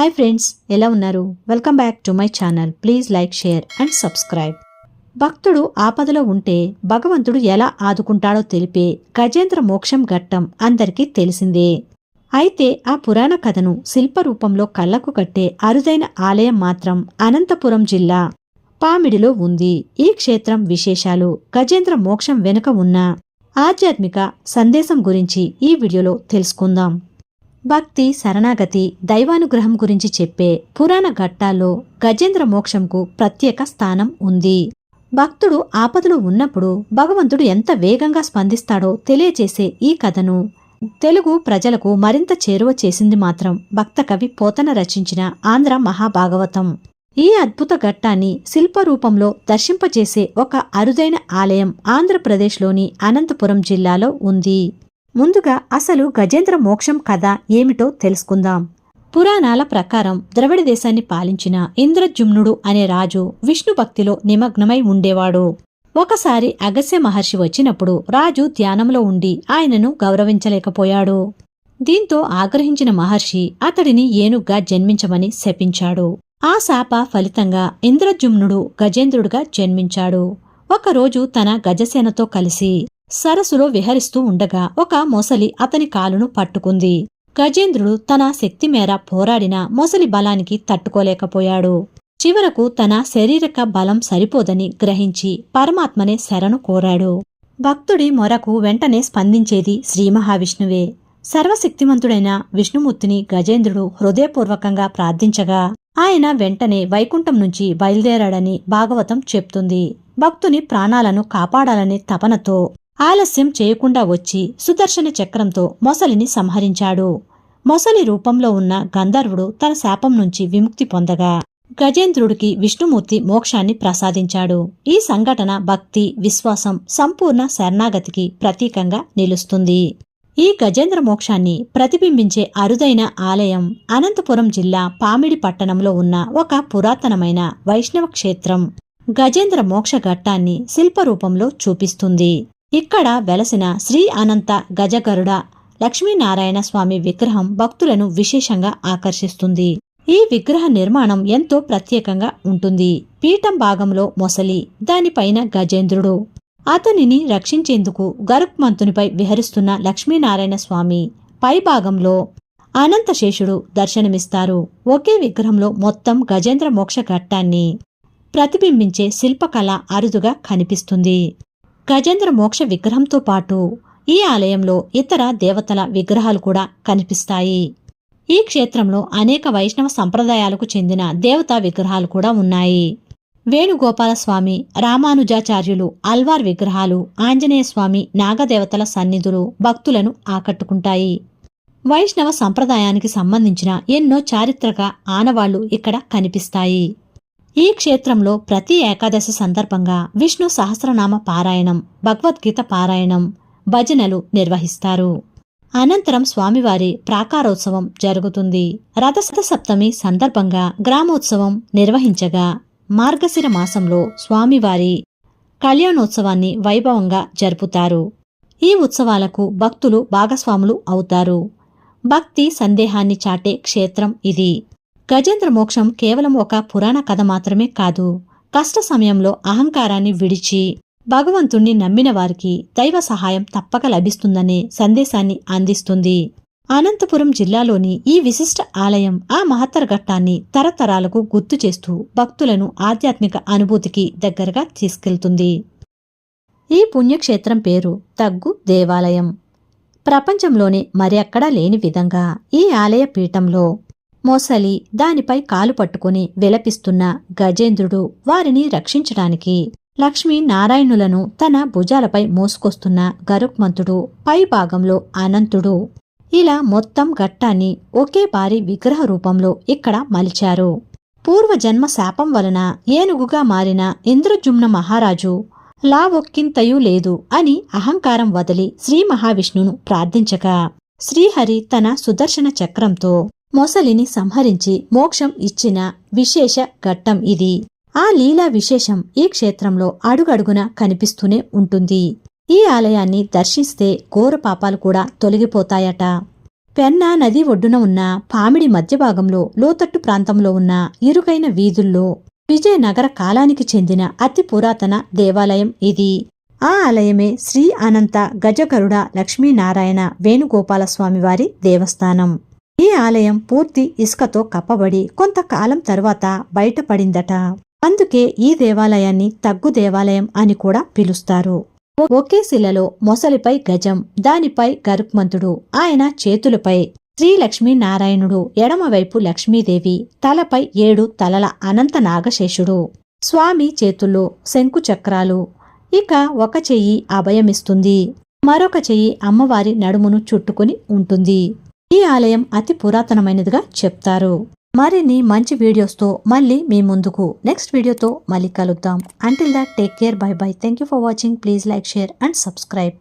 Hi friends, ఎలా ఉన్నారు? Welcome back to my channel. Please like, share and subscribe. భక్తుడు ఆపదలో ఉంటే భగవంతుడు ఎలా ఆదుకుంటాడో తెలిపే గజేంద్ర మోక్షం ఘట్టం అందరికీ తెలిసిందే. అయితే ఆ పురాణ కథను శిల్పరూపంలో కళ్లకు కట్టే అరుదైన ఆలయం మాత్రం అనంతపురం జిల్లా పామిడిలో ఉంది. ఈ క్షేత్రం విశేషాలు, గజేంద్ర మోక్షం వెనుక ఉన్న ఆధ్యాత్మిక సందేశం గురించి ఈ వీడియోలో తెలుసుకుందాం. భక్తి, శరణాగతి, దైవానుగ్రహం గురించి చెప్పే పురాణ ఘట్టాల్లో గజేంద్ర మోక్షంకు ప్రత్యేక స్థానం ఉంది. భక్తుడు ఆపదలో ఉన్నప్పుడు భగవంతుడు ఎంత వేగంగా స్పందిస్తాడో తెలియచేసే ఈ కథను తెలుగు ప్రజలకు మరింత చేరువ చేసింది మాత్రం భక్త కవి పోతన రచించిన ఆంధ్ర మహాభాగవతం. ఈ అద్భుత ఘట్టాన్ని శిల్పరూపంలో దర్శింపజేసే ఒక అరుదైన ఆలయం ఆంధ్రప్రదేశ్లోని అనంతపురం జిల్లాలో ఉంది. ముందుగా అసలు గజేంద్ర మోక్షం కథ ఏమిటో తెలుసుకుందాం. పురాణాల ప్రకారం ద్రవిడ దేశాన్ని పాలించిన ఇంద్రజుమ్నుడు అనే రాజు విష్ణు భక్తిలో నిమగ్నమై ఉండేవాడు. ఒకసారి అగస్త్య మహర్షి వచ్చినప్పుడు రాజు ధ్యానంలో ఉండి ఆయనను గౌరవించలేకపోయాడు. దీంతో ఆగ్రహించిన మహర్షి అతడిని ఏనుగ్గా జన్మించమని శపించాడు. ఆ శాప ఫలితంగా ఇంద్రజుమ్నుడు గజేంద్రుడుగా జన్మించాడు. ఒకరోజు తన గజసేనతో కలిసి సరస్సులో విహరిస్తూ ఉండగా ఒక మొసలి అతని కాలును పట్టుకుంది. గజేంద్రుడు తన శక్తి మేర పోరాడిన మొసలి బలానికి తట్టుకోలేకపోయాడు. చివరకు తన శారీరక బలం సరిపోదని గ్రహించి పరమాత్మనే శరణు కోరాడు. భక్తుడి మొరకు వెంటనే స్పందించేది శ్రీ మహావిష్ణువే. సర్వశక్తిమంతుడైన విష్ణుమూర్తిని గజేంద్రుడు హృదయపూర్వకంగా ప్రార్థించగా ఆయన వెంటనే వైకుంఠం నుంచి బయలుదేరాడని భాగవతం చెప్తుంది. భక్తుని ప్రాణాలను కాపాడాలనే తపనతో ఆలస్యం చేయకుండా వచ్చి సుదర్శన చక్రంతో మొసలిని సంహరించాడు. మొసలి రూపంలో ఉన్న గంధర్వుడు తన శాపం నుంచి విముక్తి పొందగా గజేంద్రుడికి విష్ణుమూర్తి మోక్షాన్ని ప్రసాదించాడు. ఈ సంఘటన భక్తి, విశ్వాసం, సంపూర్ణ శరణాగతికి ప్రతీకంగా నిలుస్తుంది. ఈ గజేంద్ర మోక్షాన్ని ప్రతిబింబించే అరుదైన ఆలయం అనంతపురం జిల్లా పామిడి పట్టణంలో ఉన్న ఒక పురాతనమైన వైష్ణవ క్షేత్రం గజేంద్ర మోక్ష ఘట్టాన్ని శిల్పరూపంలో చూపిస్తుంది. ఇక్కడ వెలసిన శ్రీ అనంత గజగరుడ లక్ష్మీనారాయణ స్వామి విగ్రహం భక్తులను విశేషంగా ఆకర్షిస్తుంది. ఈ విగ్రహ నిర్మాణం ఎంతో ప్రత్యేకంగా ఉంటుంది. పీఠం భాగంలో మొసలి, దానిపైన గజేంద్రుడు, అతనిని రక్షించేందుకు గరుక్మంతునిపై విహరిస్తున్న లక్ష్మీనారాయణ స్వామి, పై భాగంలో అనంతశేషుడు దర్శనమిస్తారు. ఒకే విగ్రహంలో మొత్తం గజేంద్ర మోక్ష ఘట్టాన్ని ప్రతిబింబించే శిల్పకళ అరుదుగా కనిపిస్తుంది. గజేంద్ర మోక్ష విగ్రహంతో పాటు ఈ ఆలయంలో ఇతర దేవతల విగ్రహాలు కూడా కనిపిస్తాయి. ఈ క్షేత్రంలో అనేక వైష్ణవ సంప్రదాయాలకు చెందిన దేవతా విగ్రహాలు కూడా ఉన్నాయి. వేణుగోపాలస్వామి, రామానుజాచార్యులు, అల్వార్ విగ్రహాలు, ఆంజనేయస్వామి, నాగదేవతల సన్నిధులు భక్తులను ఆకట్టుకుంటాయి. వైష్ణవ సంప్రదాయానికి సంబంధించిన ఎన్నో చారిత్రక ఆనవాళ్లు ఇక్కడ కనిపిస్తాయి. ఈ క్షేత్రంలో ప్రతి ఏకాదశి సందర్భంగా విష్ణు సహస్రనామ పారాయణం, భగవద్గీత పారాయణం, భజనలు నిర్వహిస్తారు. అనంతరం స్వామివారి ప్రాకారోత్సవం జరుగుతుంది. రథసప్తమి సందర్భంగా గ్రామోత్సవం నిర్వహించగా మార్గశిర మాసంలో స్వామివారి కళ్యాణోత్సవాన్ని వైభవంగా జరుపుతారు. ఈ ఉత్సవాలకు భక్తులు భాగస్వాములు అవుతారు. భక్తి సందేహాన్ని చాటే క్షేత్రం ఇది. గజేంద్ర మోక్షం కేవలం ఒక పురాణ కథ మాత్రమే కాదు, కష్ట సమయంలో అహంకారాన్ని విడిచి భగవంతుణ్ణి నమ్మిన వారికి దైవ సహాయం తప్పక లభిస్తుందనే సందేశాన్ని అందిస్తుంది. అనంతపురం జిల్లాలోని ఈ విశిష్ట ఆలయం ఆ మహత్తర ఘట్టాన్ని తరతరాలకు గుర్తు చేస్తూ భక్తులను ఆధ్యాత్మిక అనుభూతికి దగ్గరగా తీసుకెళ్తుంది. ఈ పుణ్యక్షేత్రం పేరు తగ్గు దేవాలయం. ప్రపంచంలోనే మరి ఎక్కడా లేని విధంగా ఈ ఆలయ పీఠంలో మొసలి, దానిపై కాలు పట్టుకుని విలపిస్తున్న గజేంద్రుడు, వారిని రక్షించడానికి లక్ష్మీ నారాయణులను తన భుజాలపై మోసుకొస్తున్న గరుక్మంతుడు, పై భాగంలో అనంతుడు, ఇలా మొత్తం ఘట్టాన్ని ఒకే భారీ విగ్రహ రూపంలో ఇక్కడ మలిచారు. పూర్వజన్మ శాపం వలన ఏనుగుగా మారిన ఇంద్రజుమ్న మహారాజు లావొక్కింతయూ లేదు అని అహంకారం వదిలి శ్రీ మహావిష్ణును ప్రార్థించగా శ్రీహరి తన సుదర్శన చక్రంతో మొసలిని సంహరించి మోక్షం ఇచ్చిన విశేష ఘట్టం ఇది. ఆ లీలా విశేషం ఈ క్షేత్రంలో అడుగడుగున కనిపిస్తూనే ఉంటుంది. ఈ ఆలయాన్ని దర్శిస్తే ఘోర పాపాలు కూడా తొలగిపోతాయట. పెన్నా నది ఒడ్డున ఉన్న పామిడి మధ్య భాగంలో లోతట్టు ప్రాంతంలో ఉన్న ఇరుకైన వీధుల్లో విజయనగర కాలానికి చెందిన అతి పురాతన దేవాలయం ఇది. ఆ ఆలయమే శ్రీ అనంత గజగరుడ లక్ష్మీనారాయణ వేణుగోపాలస్వామివారి దేవస్థానం. ఈ ఆలయం పూర్తి ఇసుకతో కప్పబడి కొంతకాలం తరువాత బయటపడిందట. అందుకే ఈ దేవాలయాన్ని తగ్గు దేవాలయం అని కూడా పిలుస్తారు. ఒకే శిలలో మొసలిపై గజం, దానిపై గరుత్మంతుడు, ఆయన చేతులపై శ్రీ లక్ష్మీనారాయణుడు, ఎడమవైపు లక్ష్మీదేవి, తలపై 7 తలల అనంత నాగశేషుడు, స్వామి చేతుల్లో శంకు చక్రాలు. ఇక ఒక చెయ్యి అభయమిస్తుంది, మరొక చెయ్యి అమ్మవారి నడుమును చుట్టుకుని ఉంటుంది. ఈ ఆలయం అతి పురాతనమైనదిగా చెప్తారు. మరిన్ని మంచి వీడియోస్తో మళ్ళీ మీ ముందుకు నెక్స్ట్ వీడియోతో మళ్ళీ కలుద్దాం. Until that take care, by by. Thank you for watching. Please like, share and subscribe.